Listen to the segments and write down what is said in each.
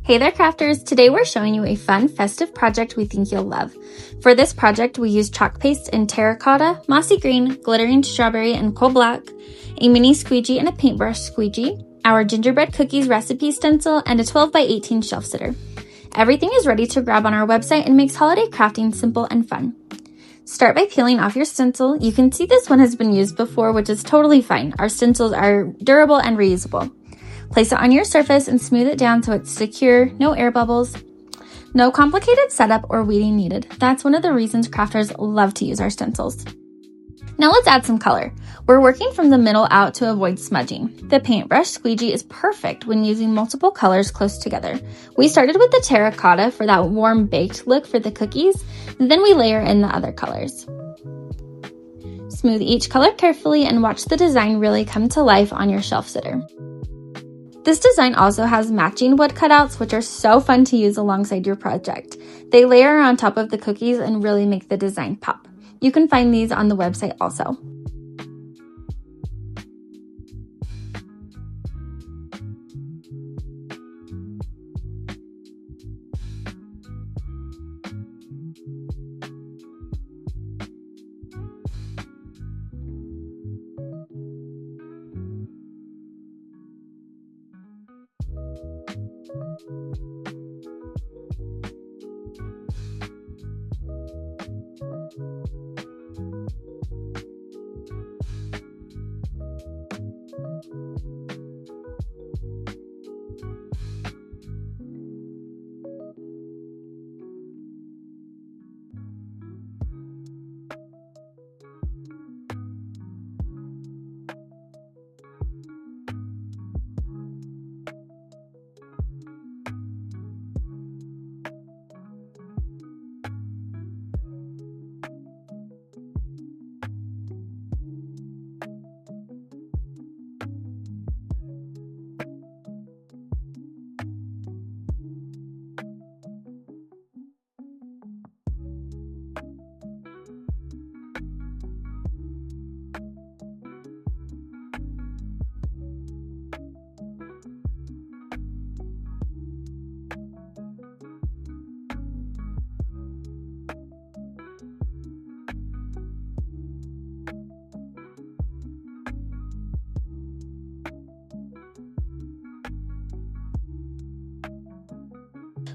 Hey there, crafters! Today we're showing you a fun, festive project we think you'll love. For this project, we used chalk paste in terracotta, mossy green, glittering strawberry, and coal black, a mini squeegee and a paintbrush squeegee, our gingerbread cookies recipe stencil, and a 12 by 18 shelf sitter. Everything is ready to grab on our website and makes holiday crafting simple and fun. Start by peeling off your stencil. You can see this one has been used before, which is totally fine. Our stencils are durable and reusable. Place it on your surface and smooth it down so it's secure, no air bubbles. No complicated setup or weeding needed. That's one of the reasons crafters love to use our stencils. Now let's add some color. We're working from the middle out to avoid smudging. The paintbrush squeegee is perfect when using multiple colors close together. We started with the terracotta for that warm baked look for the cookies, then we layer in the other colors. Smooth each color carefully and watch the design really come to life on your shelf sitter. This design also has matching wood cutouts, which are so fun to use alongside your project. They layer on top of the cookies and really make the design pop. You can find these on the website also.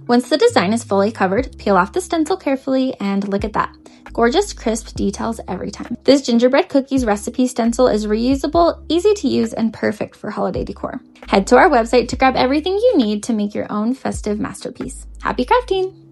Once the design is fully covered, peel off the stencil carefully and look at that. Gorgeous, crisp details every time. This gingerbread cookies recipe stencil is reusable, easy to use, and perfect for holiday decor. Head to our website to grab everything you need to make your own festive masterpiece. Happy crafting!